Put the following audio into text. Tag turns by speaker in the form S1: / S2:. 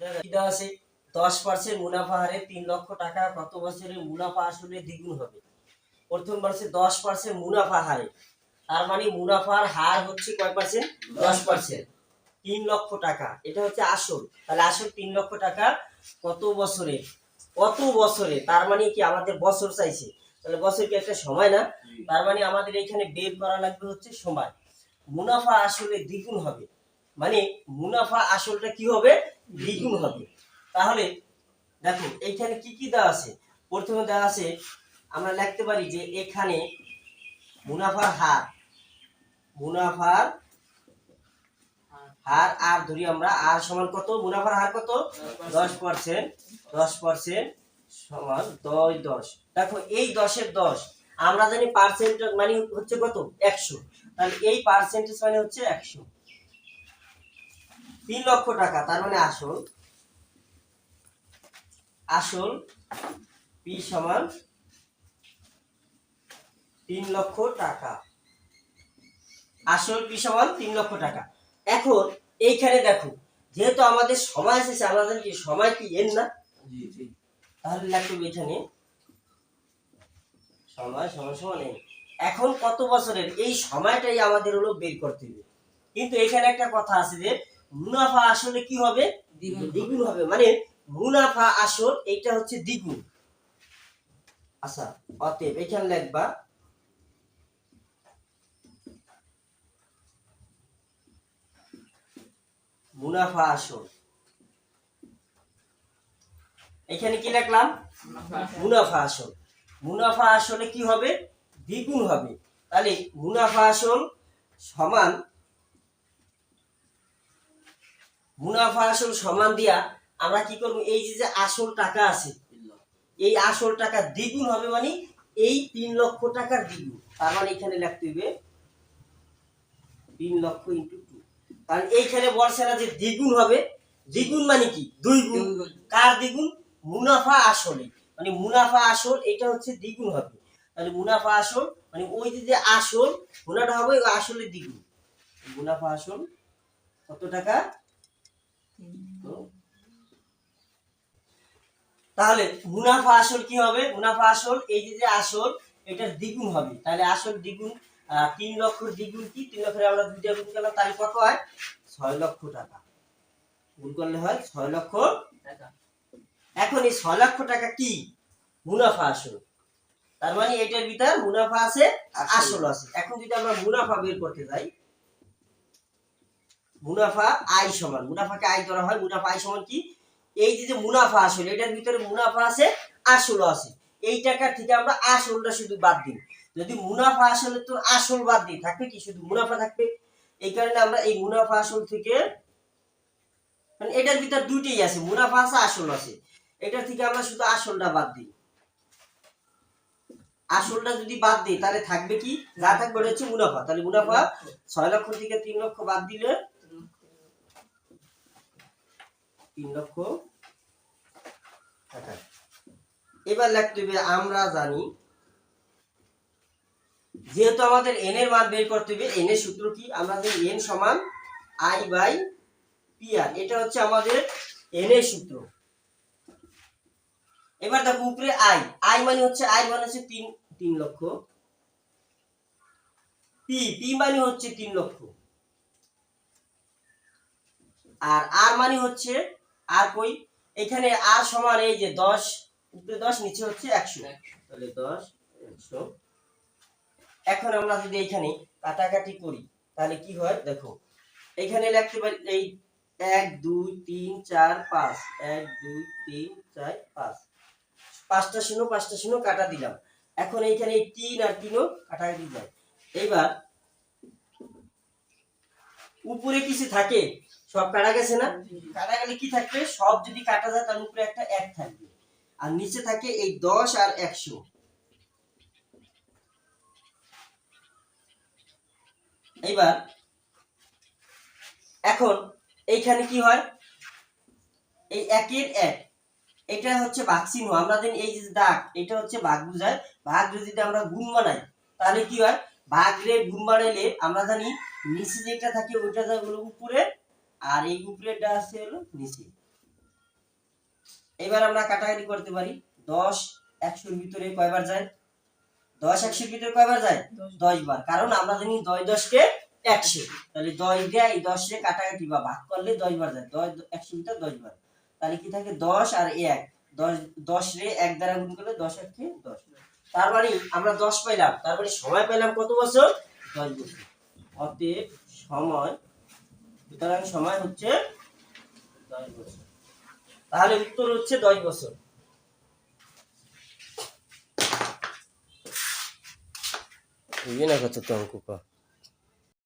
S1: দেওয়া আছে 10% মুনাফা হারে 3 লক্ষ টাকা কত বছরে মুনাফা আসলে দ্বিগুণ হবে। প্রথম বলছে 10% মুনাফা হারে, তার মানে মুনাফার হার হচ্ছে কয় পার্সেন্ট? 10%। 3 লক্ষ টাকা এটা হচ্ছে আসল, তাহলে আসল 3 লক্ষ টাকা কত বছরে? কত বছরে, তার মানে কি আমাদের বছর চাইছে, তাহলে বছর কি একটা সময় না? তার মানে আমাদের এখানে বের করা লাগবে হচ্ছে সময়। মুনাফা আসলে দ্বিগুণ হবে, মানে মুনাফা আসলটা কি হবে? দ্বিগুণ হবে। তাহলে দেখো এইখানে কি কি দেওয়া আছে। প্রথমে দেওয়া আছে আমরা লিখতে পারি যে এখানে মুনাফার হার, মুনাফার হার আর ধরি আমরা আর সমান কত? মুনাফার হার কত? 10%। 10% সমান 10। দেখো এই 10-এর 10 আমরা জানি পার্সেন্ট মানে হচ্ছে কত? 100। তাহলে এই পার্সেন্টেজ মানে হচ্ছে 100। 3 লক্ষ টাকা তার মানে আসল, আসল পি সমান 3 লক্ষ টাকা। আসল পি সমান 3 লক্ষ টাকা। এখন এইখানে দেখো যেহেতু আমাদের সময় এসেছে, আমরা জানি কি সময় কি এন না? তাহলে লিখবে এখানে সময় সমান সমান এন। এখন কত বছরের এই সময়টাই আমাদের হলো বের করতে হবে। কিন্তু এখানে একটা কথা আছে যে মুনাফা আসলে কি হবে? দ্বিগুণ হবে, মানে মুনাফা আসল এটা হচ্ছে দ্বিগুণ। আচ্ছা অতএব এখানে লিখবা মুনাফা আসল। এখানে কি লিখলাম? মুনাফা আসল। মুনাফা আসলে কি হবে? দ্বিগুণ হবে। তাহলে মুনাফা আসল সমান, মুনাফা আসল সমান দিয়া আমরা কি করব? এই যে আসল টাকা আছে, এই আসল টাকা দ্বিগুণ হবে, মানে এই 3 লক্ষ টাকার দ্বিগুণ। তার মানে এখানে লিখতে হবে 3 লক্ষ ইনটু 2। কারণ এইখানে বলছে না যে দ্বিগুণ হবে, দ্বিগুণ মানে কি? 2 গুণ। কার দ্বিগুণ? মুনাফা আসলে, মানে মুনাফা আসল এটা হচ্ছে দ্বিগুণ হবে। তাহলে মুনাফা আসল মানে ওই যে আসল মুনাফা হবে ওই আসলের দ্বিগুণ। মুনাফা আসল কত টাকা? তাহলে মুনাফা আসল কি হবে? মুনাফা আসল এই যে আসল এটার দ্বিগুণ হবে। তাহলে আসল দ্বিগুণ 3 লক্ষের দ্বিগুণ কি? 3 লক্ষের আমরা দুইটা গুণ করলাম, তাহলে কত হয়? 6 লক্ষ টাকা। গুণ করলে হয় 6 লক্ষ টাকা। এখন এই 6 লক্ষ টাকা কি? মুনাফা আসল। তার মানে এটার ভিতর মুনাফা আছে, আসল আছে। এখন যদি আমরা মুনাফা বের করতে যাই, মুনাফা আয় সমান, মুনাফাকে আয় ধরা হয়, মুনাফা আয় সমান কি? এই যে মুনাফা আসল এটার ভিতরে মুনাফা আছে, আসল আছে। এই টাকা থেকে আমরা আসলটা শুধু বাদ দিই। যদি মুনাফা আসলে তো আসল বাদ দিই, থাকবে কি? শুধু মুনাফা থাকবে। এই কারণে আমরা এই মুনাফা আসল থেকে, মানে এটার ভিতর দুইটাই আছে, মুনাফা আছে আসল আছে, এটার থেকে আমরা শুধু আসলটা বাদ দিই। আসলটা যদি বাদ দিই তাহলে থাকবে কি? যা থাকবে ওটা হচ্ছে মুনাফা। তাহলে মুনাফা 6 লক্ষ থেকে 3 লক্ষ বাদ দিলে 3 লক্ষ টাকা। এবার লিখতে হবে আমরা জানি যেহেতু আমাদের এন এর মান বের করতে হবে, এন এর সূত্র কি? আমরা জানি এন সমান আই বাই পি আর, এটা হচ্ছে আমাদের এন এর সূত্র। এবার দেখো উপরে আই, আই মানে হচ্ছে আই মানে হচ্ছে 3 লক্ষ, পি পি মানে হচ্ছে 3 লক্ষ, আর আর মানে হচ্ছে আর কই? এখানে আর সমান এই যে 10, উপরে 10 নিচে হচ্ছে 100, তাহলে 10 100। এখন আমরা যদি এখানে কাটাকাটি করি তাহলে কি হয় দেখো, এখানে লিখতে পারি এই 1 2 3 4 5, 1 2 3 4 5, পাঁচটা শূন্য কাটা দিলাম। এখন এইখানে 3 আর 3ও কাটাকাটি যায়। এইবার উপরে কিছু থাকে? সব কাটা গেছে না? কাটা গেলে কি থাকবে? সব যদি কাটা যায় তার উপরে একটা 1 থাকবে, আর নিচে থাকে এই 10 আর 100। এইবার এখন এইখানে কি হয়? এই 1 এর 1 এটা হচ্ছে ভাগ চিহ্ন, আমরা জানি এই যে দাগ এটা হচ্ছে ভাগ বোঝায়। ভাগ যদি আমরা গুণ বানাই তাহলে কি হয়? ভাগ রে গুণ বানাইলে আমরা জানি নিচে যেটা থাকে ওইটা হলো উপরে, আর এই উপরেটা আছে হলো নিচে। এবার আমরা কাটাকাটি করতে পারি। 10 100-র ভিতরে কয়বার যায়? 10 100-র ভিতরে কয়বার যায়? 10 বার। কারণ আমরা জানি 10 10 কে 100, তাহলে 10 দিয়ে এই 10 রে কাটাকাটি বা ভাগ করলে 10 বার যায়। 10 100 ভিতরে 10 বার, তাহলে কি থাকে? 10 আর 1, 10 10 রে 1 দ্বারা গুণ করলে 10 1 কে 10। তার মানে আমরা 10 পাইলাম, তার মানে সময় পাইলাম কত বছর? 10 বছর। অতএব সময়, সুতরাং সময় হচ্ছে 10 বছর। তাহলে উত্তর হচ্ছে 10 বছর। এই না কত অঙ্ক।